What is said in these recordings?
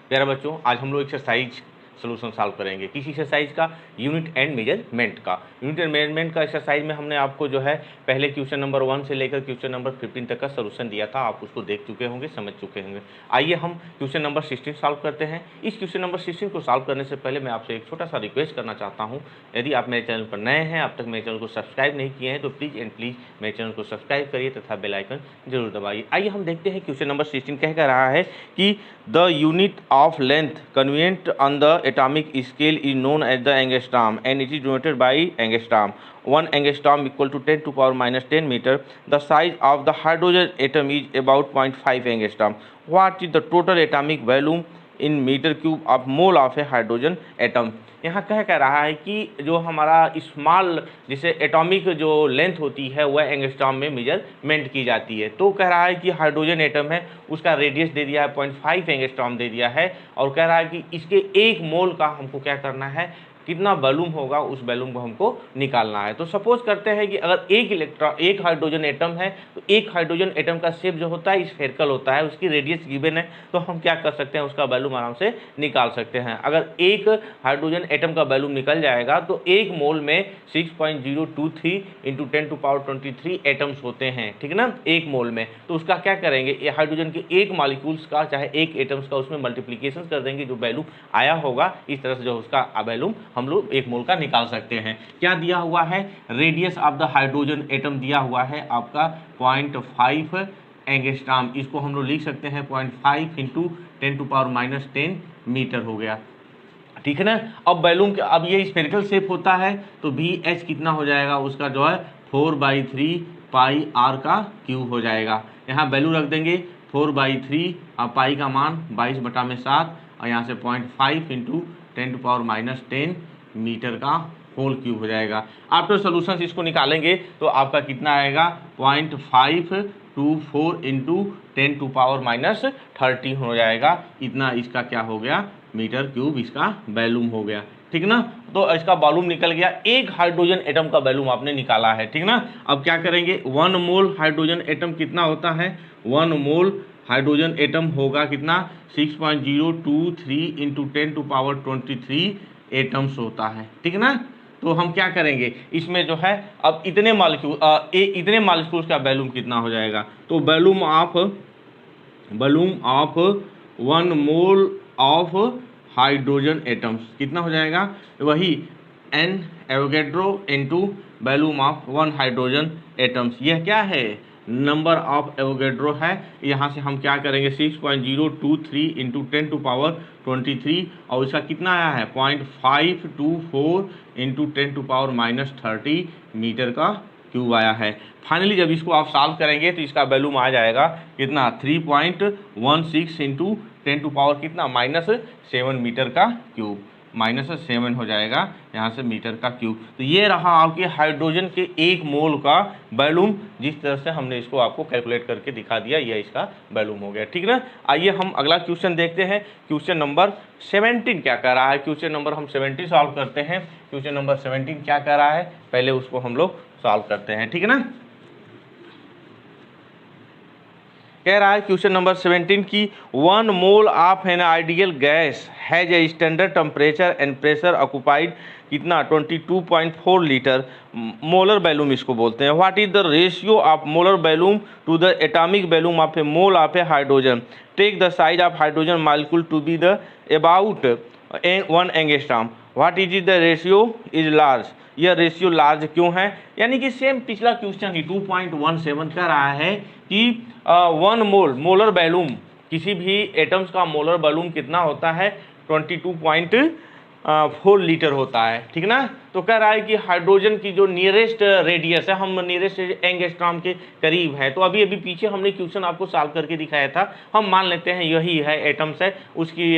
प्यारे बच्चों, आज हम लोग एक्सरसाइज सोल्यूशन सॉल्व करेंगे। किस एक्सरसाइज का? यूनिट एंड मेजरमेंट का। यूनिट एंड मेजरमेंट का एक्सरसाइज में हमने आपको जो है पहले क्वेश्चन नंबर 1 से लेकर क्वेश्चन नंबर 15 तक का सोल्यूशन दिया था। आप उसको देख चुके होंगे, समझ चुके होंगे। आइए हम क्वेश्चन नंबर 16 सॉल्व करते हैं। इस क्वेश्चन नंबर 16 को सॉल्व करने से पहले मैं आपसे एक छोटा सा रिक्वेस्ट करना चाहता हूँ। यदि आप मेरे चैनल पर नए हैं, अब तक मेरे चैनल को सब्सक्राइब नहीं किए हैं, तो प्लीज़ एंड प्लीज़ मेरे चैनल को सब्सक्राइब करिए तथा बेल आइकन जरूर दबाइए। आइए हम देखते हैं क्वेश्चन नंबर 16 कह रहा है कि the unit of length convenient on the atomic scale is known as the angstrom and it is denoted by angstrom. 1 angstrom equal to 10 to power minus 10 meter. The size of the hydrogen atom is about 0.5 angstrom. What is the total atomic volume in meter cube of mole of a hydrogen atom? यहाँ कह रहा है कि जो हमारा small जिसे atomic जो length होती है वह एंगस्ट्रॉम में मेजरमेंट की जाती है। तो कह रहा है कि हाइड्रोजन एटम है उसका रेडियस दे दिया है 0.5 एंगस्ट्रॉम दे दिया है, और कह रहा है कि इसके एक मोल का हमको क्या करना है, कितना वॉल्यूम होगा उस वॉल्यूम को हमको निकालना है। तो सपोज करते हैं कि अगर एक हाइड्रोजन एटम है तो एक हाइड्रोजन एटम का शेप जो होता है स्फेरिकल होता है, उसकी रेडियस गिवन है, तो हम क्या कर सकते हैं, उसका वॉल्यूम आराम से निकाल सकते हैं। अगर एक हाइड्रोजन एटम का वॉल्यूम निकल जाएगा तो एक मोल में 6.023 इंटू 10 टू पावर 23 एटम्स होते हैं, ठीक है ना, एक मोल में। तो उसका क्या करेंगे, ये हाइड्रोजन के एक मॉलिक्यूल्स का चाहे एक एटम्स का उसमें मल्टीप्लीकेशन कर देंगे, जो वैल्यूम आया होगा इस तरह से जो उसका वैल्यूम हम लोग एक मोल का निकाल सकते हैं। क्या दिया हुआ है, radius of the hydrogen atom दिया हुआ है आपका 0.5 एंगस्ट्रॉम। इसको हम लोग लिख सकते हैं 0.5 into 10 to power minus 10 metre हो गया, ठीक है ना। अब वैल्यूम अब ये स्फेरिकल शेप होता है तो VH कितना हो जाएगा, उसका जो है 4/3 पाई आर का क्यूब हो जाएगा। यहाँ वैल्यू रख देंगे 4/3 और पाई का मान 22/7 और यहाँ से 0.5 into 10 to power minus 10 metre का होल क्यूब हो जाएगा। आफ्टर सोल्यूशन इसको निकालेंगे तो आपका कितना आएगा, 0.524 इंटू 10 टू पावर माइनस 30 हो जाएगा। इतना इसका क्या हो गया, मीटर क्यूब इसका वॉल्यूम हो गया, ठीक ना। तो इसका वॉल्यूम निकल गया, एक हाइड्रोजन एटम का वॉल्यूम आपने निकाला है, ठीक ना। अब क्या करेंगे, 1 मोल हाइड्रोजन एटम कितना होता है, 1 मोल हाइड्रोजन एटम होगा कितना, 6.023 इंटू 10 टू पावर 23 एटम्स होता है, ठीक ना। तो हम क्या करेंगे, इसमें जो है अब इतने मॉलिक्यूल्स का वॉल्यूम कितना हो जाएगा, तो volume of 1 mole of hydrogen atoms कितना हो जाएगा, वही N Avogadro into volume of 1 hydrogen atoms. यह क्या है, नंबर ऑफ एवोगैड्रो है। यहाँ से हम क्या करेंगे, 6.023 इंटू 10 टू पावर 23 और इसका कितना आया है 0.524 into 10 to power minus 30 metre का क्यूब आया है। फाइनली जब इसको आप सॉल्व करेंगे तो इसका वैल्यूम आ जाएगा कितना, 3.16 इंटू 10 टू पावर कितना -7 मीटर का क्यूब, -7 हो जाएगा यहाँ से मीटर का क्यूब। तो ये रहा आपके हाइड्रोजन के एक मोल का वॉल्यूम, जिस तरह से हमने इसको आपको कैलकुलेट करके दिखा दिया, यह इसका वॉल्यूम हो गया, ठीक ना। आइए हम अगला क्वेश्चन देखते हैं। क्वेश्चन नंबर 17 क्या कह रहा है, क्वेश्चन नंबर हम 17 सॉल्व करते हैं। क्वेश्चन नंबर 17 क्या कह रहा है, पहले उसको हम लोग सॉल्व करते हैं, ठीक है ना। कह रहा है क्वेश्चन नंबर 17 की 1 mole of an ideal gas has a standard temperature and pressure occupied कितना 22.4 लीटर, मोलर वैल्यूम इसको बोलते हैं। What is the ratio of molar volume to the atomic volume of a mole of a hydrogen, take the size of hydrogen molecule to be the about 1 angstrom, what is the ratio is large, यह ratio large क्यों है। यानी कि same पिछला question ही 2.17 कह रहा है कि 1 मोलर वैल्यूम, किसी भी एटम्स का मोलर वॉल्यूम कितना होता है 22.4 लीटर होता है, ठीक ना। तो कह रहा है कि हाइड्रोजन की जो नियरेस्ट रेडियस है, हम नियरेस्ट एंगस्ट्रॉम के करीब है। तो अभी पीछे हमने क्वेश्चन आपको सॉल्व करके दिखाया था, हम मान लेते हैं यही है एटम्स है, उसकी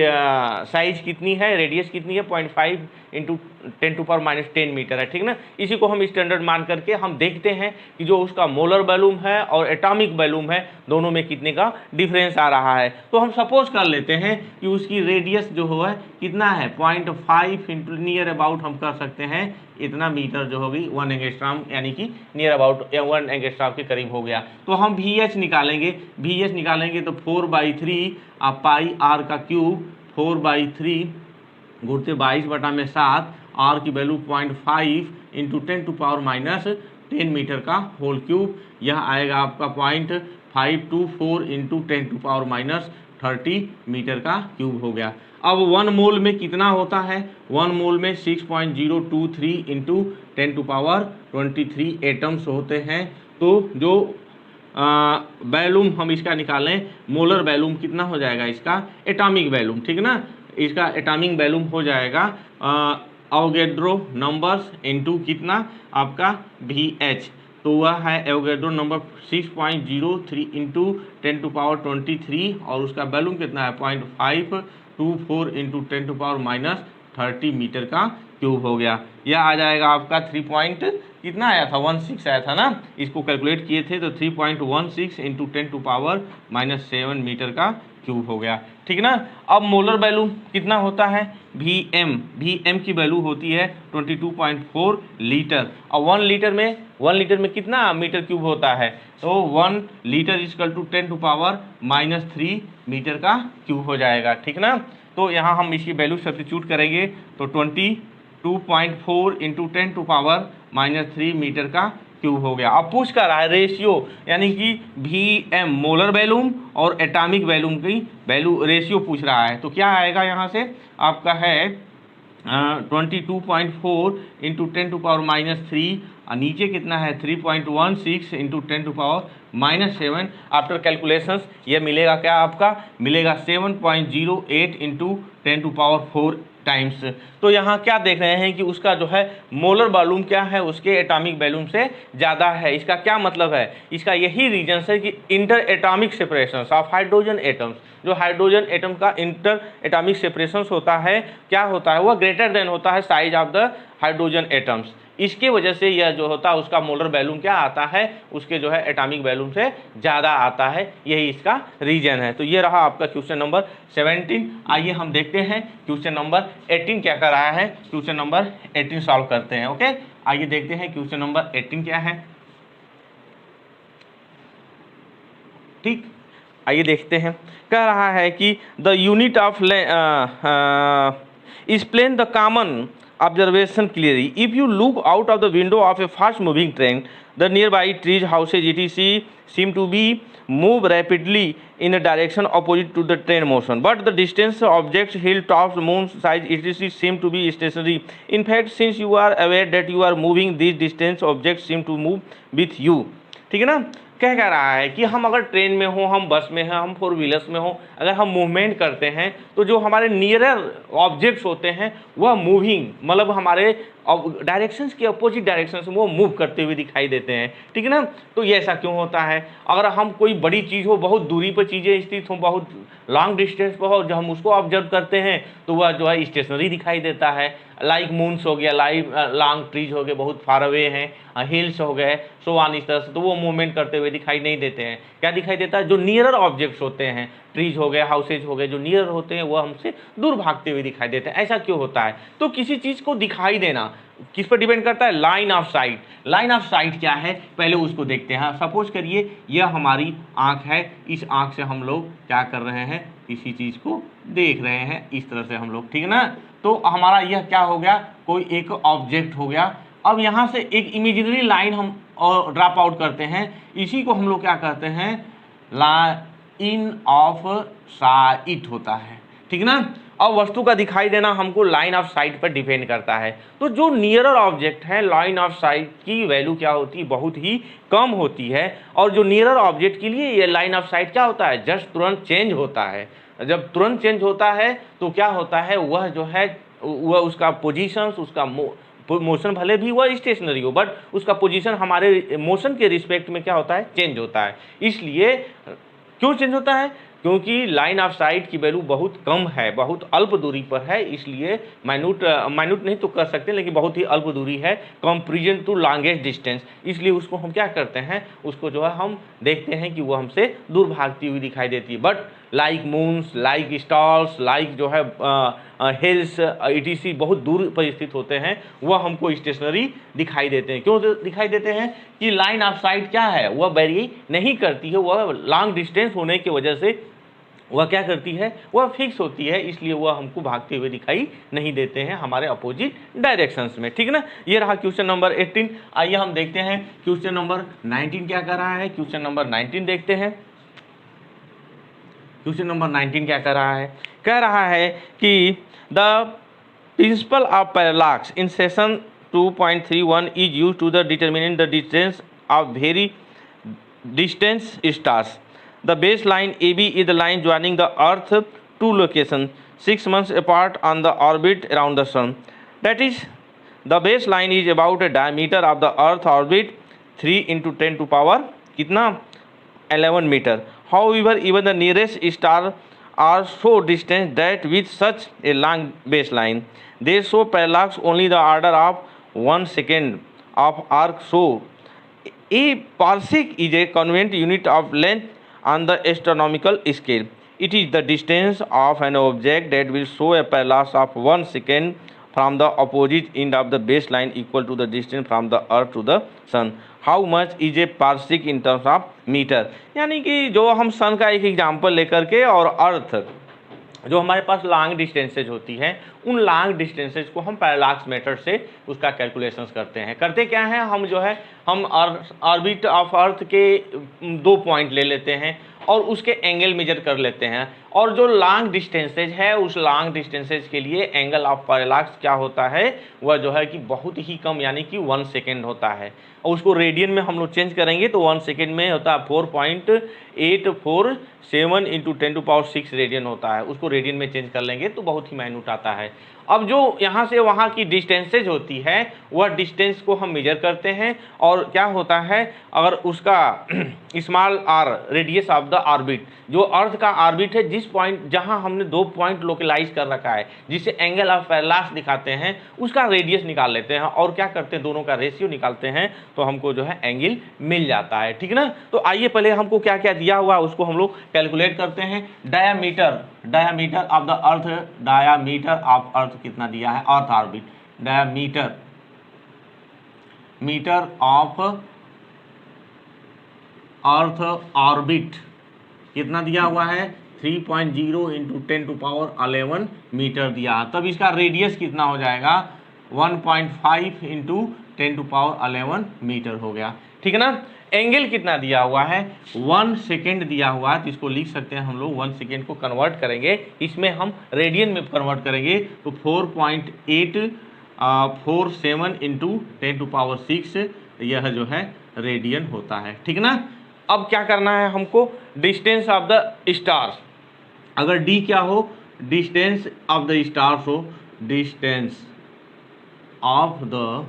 साइज कितनी है, रेडियस कितनी है 0.5 into 10 to power minus 10 metre है, ठीक ना। इसी को हम स्टैंडर्ड मान करके हम देखते हैं कि जो उसका मोलर वॉल्यूम है और एटॉमिक वॉल्यूम है दोनों में कितने का डिफरेंस आ रहा है। तो हम सपोज कर लेते हैं कि उसकी रेडियस जो है कितना है 0.5 इंटू नियर अबाउट हम कर सकते हैं इतना मीटर जो होगी 1 एंगस्ट्रॉम, यानी कि नियर अबाउट 1 एंगस्ट्रॉम के करीब हो गया। तो हम VH निकालेंगे, तो 4/3 पाई आर का क्यूब, 4/3 गुणते 22/7, आर की वैल्यू 0.5 इंटू 10⁻⁻10 मीटर का होल क्यूब, यह आएगा आपका 0.524 इंटू 10⁻30 मीटर का क्यूब हो गया। अब 1 मोल में कितना होता है? 1 मोल में 6.023 इंटू 10⁻23 एटम्स होते हैं। तो जो वैल्यूम हम इसका निकालें, मोलर वैल्यूम कितना हो जाएगा इसका? एटॉमिक वैल्यूम, ठीक ना, इसका एटॉमिक वैल्यूम हो जाएगा एवोगैड्रो नंबर्स इनटू कितना आपका VH, तो वह है एवोगैड्रो नंबर 6.03 इंटू 10⁻23 और उसका वैल्यूम कितना है? 0.524 इंटू 10⁻30 मीटर का क्यूब हो गया। यह आ जाएगा आपका 3 कितना आया था? 16 आया था ना, इसको कैलकुलेट किए थे तो 3.16 इंटू 10⁻7 मीटर का क्यूब हो गया, ठीक ना। अब मोलर वैल्यू कितना होता है? VM की वैल्यू होती है 22.4 लीटर, और 1 लीटर में कितना मीटर क्यूब होता है? तो 1 लीटर इक्वल टू 10⁻³ मीटर का क्यूब हो जाएगा, ठीक ना। तो यहाँ हम इसकी वैल्यू सब्स्टिट्यूट करेंगे तो 22.4 इंटू 10⁻³ मीटर का क्यूब हो गया। अब पूछ कर रहा है रेशियो, यानी कि VM मोलर वैल्यूम और एटॉमिक वैल्यूम की वैल्यू रेशियो पूछ रहा है। तो क्या आएगा यहाँ से? आपका है 22.4 इंटू 10⁻³ और नीचे कितना है? 3.16 इंटू 10⁻7। आफ्टर कैलकुलेशंस ये मिलेगा क्या आपका? मिलेगा 7.08 इंटू 10⁴ टाइम्स। तो यहाँ क्या देख रहे हैं कि उसका जो है मोलर वॉल्यूम क्या है? उसके एटॉमिक वॉल्यूम से ज़्यादा है। इसका क्या मतलब है? इसका यही रीजन है कि inter atomic separation of hydrogen atoms, जो हाइड्रोजन एटम का इंटर एटॉमिक सेपरेशन होता है, क्या होता है? वह ग्रेटर देन होता है size of the hydrogen atoms. इसके वजह से यह जो होता है उसका मोलर वैल्यूम क्या आता है? उसके जो है एटॉमिक वैल्यूम से ज़्यादा आता है, यही इसका रीजन है। तो ये रहा आपका क्वेश्चन नंबर 17। आइए हम देखते हैं क्वेश्चन नंबर 18 क्या कर रहा है। क्वेश्चन नंबर 18 सॉल्व करते हैं। ओके, आइए देखते हैं क्वेश्चन नंबर 18 क्या है। ठीक, आइए देखते हैं। कह रहा है कि the unit of explain the common observation clearly. If you look out of the window of a fast moving train, the nearby trees, houses, etc. seem to be move rapidly in a direction opposite to the train motion, but the distance objects, hilltops, moon size, etc. seem to be stationary. In fact, since you are aware that you are moving, these distance objects seem to move with you. ठीक है ना। क्या कह रहा है कि हम अगर ट्रेन में हो, हम बस में हैं, हम 4 व्हीलर्स में हो, अगर हम मूवमेंट करते हैं तो जो हमारे नियरर ऑब्जेक्ट्स होते हैं वह मूविंग, मतलब हमारे डायरेक्शंस के अपोजिट डायरेक्शन से वो मूव करते हुए दिखाई देते हैं, ठीक है ना। तो ये ऐसा क्यों होता है? अगर हम कोई बड़ी चीज़ हो, बहुत दूरी पर चीज़ें स्थित हो, बहुत लॉन्ग डिस्टेंस पर हो, जब हम उसको ऑब्जर्व करते हैं तो वह जो है स्टेशनरी दिखाई देता है। लाइक मून्स हो गया, लाइक लॉन्ग ट्रीज हो गए, बहुत फार अवे हैं, हिल्स हो गए, सो ऑन, इस तरह से तो वो मूवमेंट करते हुए दिखाई नहीं देते हैं। क्या दिखाई देता है? जो नियरर ऑब्जेक्ट्स होते हैं, ट्रीज हो गए, हाउसेज हो गए, जो नियर होते हैं वह हमसे दूर भागते हुए दिखाई देते हैं। ऐसा क्यों होता है? तो किसी चीज़ को दिखाई देना किस पर डिपेंड करता है? Line of site. Line of site क्या है पहले उसको देखते हैं। सपोज करिए यह हमारी आँख है, इस आँख से हम लोग क्या कर रहे हैं? किसी चीज़ को देख रहे हैं, इस तरह से हम लोग, ठीक है ना। तो हमारा यह क्या हो गया? कोई एक ऑब्जेक्ट हो गया। अब यहाँ से एक इमेजिनरी लाइन हम ड्रॉप आउट करते हैं, इसी को हम लोग क्या कहते हैं? लाइन ऑफ साइट होता है, ठीक ना। अब वस्तु का दिखाई देना हमको लाइन ऑफ साइट पर डिपेंड करता है। तो जो नियरर ऑब्जेक्ट है, लाइन ऑफ साइट की वैल्यू क्या होती है? बहुत ही कम होती है। और जो नियरर ऑब्जेक्ट के लिए ये लाइन ऑफ साइट क्या होता है? जस्ट तुरंत चेंज होता है। जब तुरंत चेंज होता है तो क्या होता है? वह जो है वह उसका पोजीशन, उसका मोशन, भले भी वह स्टेशनरी हो, बट उसका पोजीशन हमारे मोशन के रिस्पेक्ट में क्या होता है? चेंज होता है। इसलिए क्यों चेंज होता है? क्योंकि लाइन ऑफ साइट की वैल्यू बहुत कम है, बहुत अल्प दूरी पर है, इसलिए माइन्यूट नहीं तो कर सकते, लेकिन बहुत ही अल्प दूरी है, कंपेरिजन टू लॉन्गेस्ट डिस्टेंस। इसलिए उसको हम क्या करते हैं? उसको जो है हम देखते हैं कि वो हमसे दूर भागती हुई दिखाई देती है। But like moons, like stars, like जो है हिल्स, etc. बहुत दूर पर स्थित होते हैं, वह हमको स्टेशनरी दिखाई देते हैं। क्यों दिखाई देते हैं? कि लाइन ऑफ साइट क्या है? वह वेरी नहीं करती है, वह लॉन्ग डिस्टेंस होने की वजह से वह क्या करती है, वह फिक्स होती है, इसलिए वह हमको भागते हुए दिखाई नहीं देते हैं हमारे अपोजिट डायरेक्शंस में। ठीक ना, ये रहा क्वेश्चन नंबर 18। आइए हम देखते हैं क्वेश्चन नंबर 19 क्या कर रहा है। क्वेश्चन नंबर 19 देखते हैं। क्वेश्चन नंबर 19 क्या कर रहा है, कह रहा है कि the principle of parallax in section 2.31 is use to the determine the distance of very distance stars. The baseline AB is the line joining the Earth to location 6 months apart on the orbit around the Sun. That is, the baseline is about a diameter of the Earth orbit 3 into 10 to power कितना 11 meter. However, even the nearest star are so distant that with such a long baseline, they show parallax only the order of 1 second of arc. So, a parsec is a convenient unit of length on the astronomical scale. It is the distance of an object that will show a parallax of 1 second from the opposite end of the baseline equal to the distance from the earth to the sun. How much is a parsec in terms of meter? यानी कि जो हम सन का एक example लेकर के और अर्थ जो हमारे पास लॉन्ग डिस्टेंसेज होती हैं, उन लॉन्ग डिस्टेंसेज को हम पैरालैक्स मेथड से उसका कैलकुलेशंस करते हैं। करते क्या हैं, हम जो है हम ऑर्बिट ऑफ अर्थ के 2 पॉइंट ले लेते हैं और उसके एंगल मेजर कर लेते हैं, और जो लॉन्ग डिस्टेंसेज है उस लॉन्ग डिस्टेंसेज के लिए एंगल ऑफ पैरालैक्स क्या होता है, वह जो है कि बहुत ही कम यानी कि 1 सेकेंड होता है। और उसको रेडियन में हम लोग चेंज करेंगे तो 1 सेकेंड में होता है 4.847 इंटू 10⁶ रेडियन होता है। उसको रेडियन में चेंज कर लेंगे तो बहुत ही माइन्यूट आता है। अब जो यहाँ से वहाँ की डिस्टेंसेज होती है वह डिस्टेंस को हम मेजर करते हैं, और क्या होता है अगर उसका small r radius of the orbit, जो अर्थ का ऑर्बिट है जिस पॉइंट जहाँ हमने 2 पॉइंट लोकलाइज कर रखा है जिसे एंगल ऑफ पैरालैक्स दिखाते हैं, उसका रेडियस निकाल लेते हैं और क्या करते हैं दोनों का रेशियो निकालते हैं तो हमको जो है एंगल मिल जाता है। ठीक ना, तो आइए पहले हमको क्या क्या दिया हुआ है उसको हम लोग कैलकुलेट करते हैं। Diameter of the earth, diameter of earth कितना दिया है, earth orbit, diameter metre of earth orbit कितना दिया हुआ है, 3.0 इंटू 10⁻11 मीटर दिया है। तब इसका रेडियस कितना हो जाएगा, 1.5 इंटू 10⁻11 मीटर हो गया। ठीक है ना, एंगल कितना दिया हुआ है, 1 सेकेंड दिया हुआ है, तो इसको लिख सकते हैं हम लोग 1 सेकेंड को कन्वर्ट करेंगे, इसमें हम रेडियन में कन्वर्ट करेंगे तो 4.847 इंटू 10⁻6 यह जो है रेडियन होता है। ठीक ना, अब क्या करना है हमको, डिस्टेंस ऑफ द स्टार्स, अगर डी क्या हो, डिस्टेंस ऑफ द स्टार्स हो, डिस्टेंस ऑफ द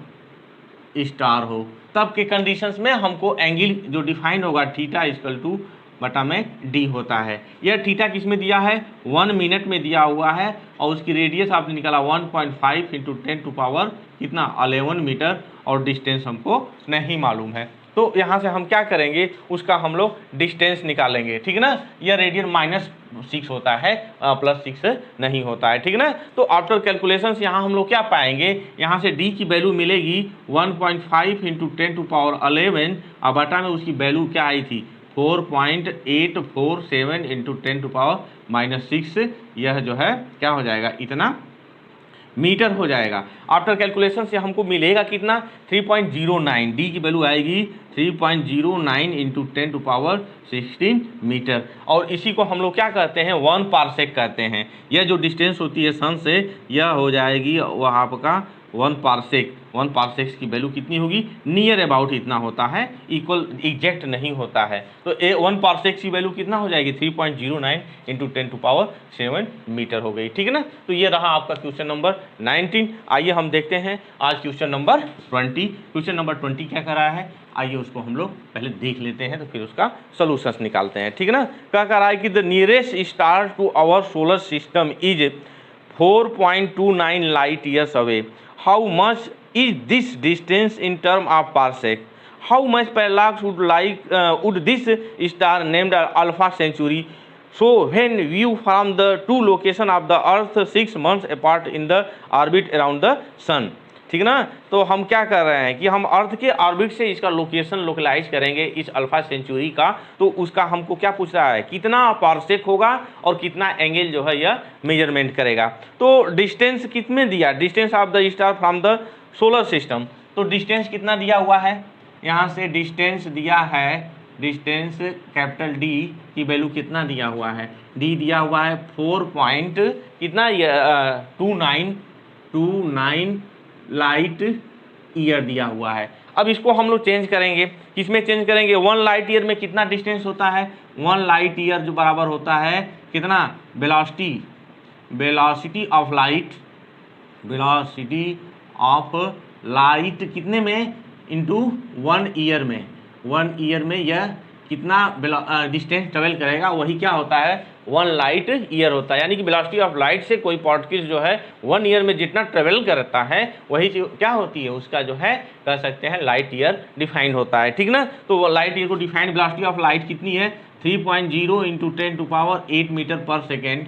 स्टार हो, तब के कंडीशंस में हमको एंगल जो डिफाइन होगा थीटा इक्वल टू बटा में डी होता है। यह थीटा किस में दिया है, 1 मिनट में दिया हुआ है, और उसकी रेडियस आपने निकाला 1.5 इंटू 10⁻11 मीटर, और डिस्टेंस हमको नहीं मालूम है। तो यहाँ से हम क्या करेंगे, उसका हम लोग डिस्टेंस निकालेंगे। ठीक है ना, यह रेडियन -6 होता है, +6 नहीं होता है। ठीक है ना, तो आफ्टर कैलकुलेशंस यहाँ हम लोग क्या पाएंगे, यहाँ से डी की वैल्यू मिलेगी 1.5 इंटू 10⁻11 और बटा में उसकी वैल्यू क्या आई थी, 4.847 इंटू 10⁻6, यह जो है क्या हो जाएगा, इतना मीटर हो जाएगा। आफ्टर कैलकुलेशन से हमको मिलेगा कितना, 3.09, डी की वैल्यू आएगी 3.09 इंटू 10⁻16 मीटर, और इसी को हम लोग क्या कहते हैं, 1 पार्सेक कहते हैं। यह जो डिस्टेंस होती है सन से, यह हो जाएगी वह आपका 1 पार्सेक। 1 पार्सेक की वैल्यू कितनी होगी, नियर अबाउट इतना होता है, इक्वल एग्जैक्ट नहीं होता है। तो 1 पार्सेक की वैल्यू कितना हो जाएगी, 3.09 इंटू 10⁻7 मीटर हो गई। ठीक है ना, तो ये रहा आपका क्वेश्चन नंबर 19। आइए हम देखते हैं आज क्वेश्चन नंबर 20। क्वेश्चन नंबर 20 क्या कर रहा है, आइए उसको हम लोग पहले देख लेते हैं तो फिर उसका सोल्यूशंस निकालते हैं। ठीक है ना, क्या कर रहा है कि the nearest star to our solar system is 4.29 light years away. How much is this distance in term of parsec? How much parallax would this star named Alpha Centauri so when viewed from the two location of the Earth 6 months apart in the orbit around the Sun? ठीक ना। तो हम क्या कर रहे हैं कि हम अर्थ के ऑर्बिट से इसका लोकेशन लोकलाइज करेंगे इस अल्फा सेंचुरी का। तो उसका हमको क्या पूछ रहा है, कितना पारसेक होगा और कितना एंगल जो है यह मेजरमेंट करेगा। तो डिस्टेंस कितने दिया, distance of the star from the solar system. तो डिस्टेंस कितना दिया हुआ है, यहाँ से डिस्टेंस दिया है, डिस्टेंस कैपिटल डी की वैल्यू कितना दिया हुआ है, डी दिया हुआ है 4 पॉइंट कितना 29 लाइट ईयर दिया हुआ है। अब इसको हम लोग चेंज करेंगे, किसमें चेंज करेंगे, 1 लाइट ईयर में कितना डिस्टेंस होता है, 1 लाइट ईयर जो बराबर होता है कितना, velocity of light, velocity of light कितने में, इनटू 1 ईयर में, 1 ईयर में यह कितना डिस्टेंस ट्रेवल करेगा, वही क्या होता है 1 लाइट ईयर होता है। यानी कि वेलोसिटी ऑफ लाइट से कोई पार्टिकल जो है 1 ईयर में जितना ट्रेवल करता है वही क्या होती है, उसका जो है कह सकते हैं लाइट ईयर डिफाइंड होता है, ठीक ना। तो लाइट ईयर को डिफाइंड वेलोसिटी ऑफ लाइट कितनी है 3.0 इंटू 10⁸ मीटर पर सेकेंड,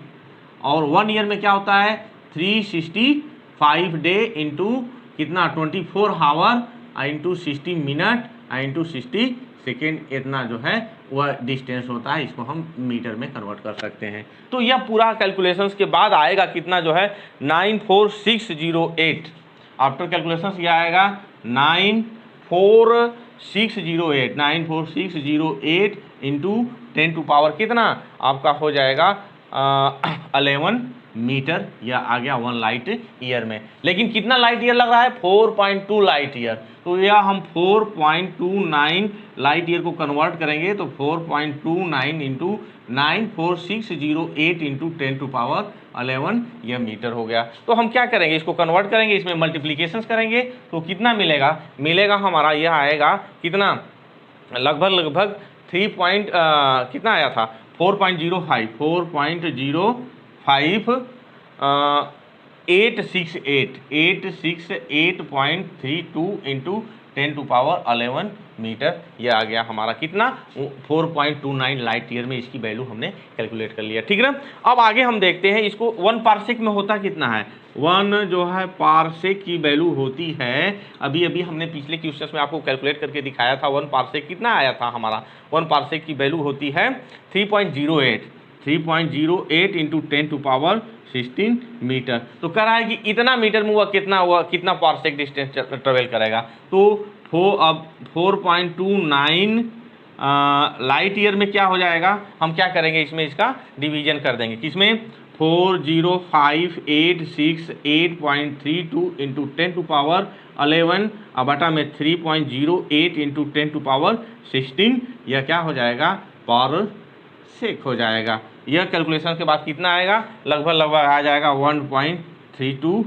और 1 ईयर में क्या होता है 365 डे इंटू कितना 24 our into 60 minute into 60 second, इतना जो है वह डिस्टेंस होता है। इसको हम मीटर में कन्वर्ट कर सकते हैं। तो यह पूरा कैलकुलेशंस के बाद आएगा कितना जो है 94608, आफ्टर कैलकुलेशंस क्या आएगा 94608 इंटू 10⁻, कितना आपका हो जाएगा 11 मीटर, या आ गया 1 लाइट ईयर में। लेकिन कितना लाइट ईयर लग रहा है 4.2 लाइट ईयर। तो यह हम 4.29 लाइट ईयर को कन्वर्ट करेंगे तो 4.29 इंटू 94608 इंटू 10⁻11 यह मीटर हो गया। तो हम क्या करेंगे, इसको कन्वर्ट करेंगे, इसमें मल्टीप्लीकेशंस करेंगे तो कितना मिलेगा, मिलेगा हमारा यह आएगा कितना लगभग 3 कितना आया था 4.05 868.32 इंटू 10⁻11 मीटर, यह आ गया हमारा कितना 4.29 लाइट ईयर में। इसकी वैल्यू हमने कैलकुलेट कर लिया, ठीक ना। अब आगे हम देखते हैं इसको 1 पारसेक में होता कितना है, 1 जो है पारसेक की वैल्यू होती है, अभी अभी हमने पिछले क्वेश्चन में आपको कैलकुलेट करके दिखाया था 1 पारसेक कितना आया था हमारा, 1 पारसेक की वैल्यू होती है 3.08 इंटू 10⁻16 मीटर। तो कह रहा है कि इतना मीटर में हुआ कितना पारसेक डिस्टेंस ट्रेवल करेगा। तो अब 4.29 लाइट ईयर में क्या हो जाएगा, हम क्या करेंगे इसमें इसका डिवीजन कर देंगे, किसमें 405,868.32 इंटू 10⁻11 बटा में 3.08 इंटू 10⁻16, यह क्या हो जाएगा पर सेक हो जाएगा। यह कैलकुलेशन के बाद कितना आएगा, लगभग आ जाएगा 1.32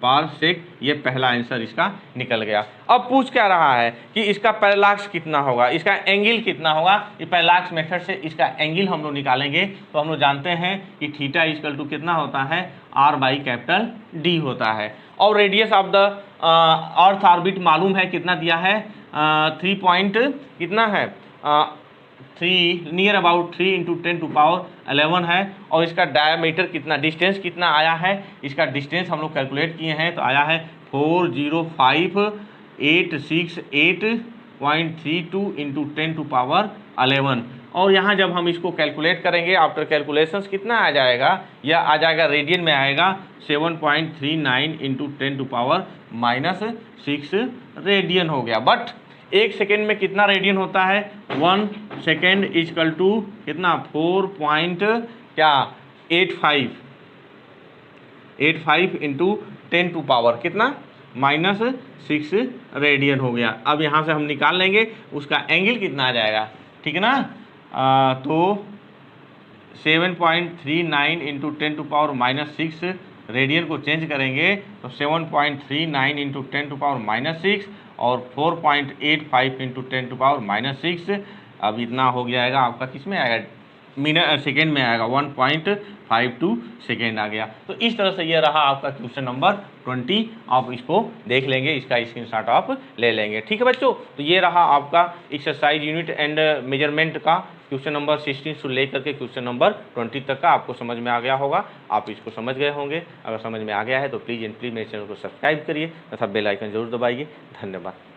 पर सेक। ये पहला आंसर इसका निकल गया। अब पूछ क्या रहा है कि इसका पैरेलैक्स कितना होगा, इसका एंगल कितना होगा। ये पैरेलैक्स मेथड से इसका एंगल हम लोग निकालेंगे। तो हम लोग जानते हैं कि थीटा इक्वल टू कितना होता है R/D होता है, और radius of the earth orbit मालूम है कितना दिया है 3 पॉइंट कितना है 3 नियर अबाउट 3 इंटू 10⁻11 है, और इसका डायमीटर कितना, डिस्टेंस कितना आया है, इसका डिस्टेंस हम लोग कैलकुलेट किए हैं तो आया है 405,868.32 इंटू 10⁻11। और यहाँ जब हम इसको कैलकुलेट करेंगे आफ्टर कैलकुलेशंस कितना आ जाएगा, यह आ जाएगा रेडियन में आएगा 7.39 इंटू 10⁻6 रेडियन हो गया। बट 1 सेकेंड में कितना रेडियन होता है, 1 सेकेंड इक्वल टू कितना 4.85 इंटू 10⁻ कितना -6 रेडियन हो गया। अब यहाँ से हम निकाल लेंगे उसका एंगल कितना आ जाएगा, ठीक है ना। तो 7.39 इंटू 10⁻6 रेडियन को चेंज करेंगे तो 7.39 इंटू 10⁻6 और 4.85 इंटू 10⁻6, अब इतना हो जाएगा आपका किस में आएगा मिनट सेकेंड में आएगा, 1.52 सेकेंड आ गया। तो इस तरह से ये रहा आपका क्वेश्चन नंबर 20। आप इसको देख लेंगे, इसका स्क्रीनशॉट आप ले लेंगे। ठीक है बच्चों, तो ये रहा आपका एक्सरसाइज यूनिट एंड मेजरमेंट का क्वेश्चन नंबर 16 से लेकर के क्वेश्चन नंबर 20 तक का आपको समझ में आ गया होगा। आप इसको समझ गए होंगे। अगर समझ में आ गया है तो प्लीज़ एंड प्लीज़ मेरे चैनल को सब्सक्राइब करिए तथा बेल आइकन जरूर दबाइए। धन्यवाद।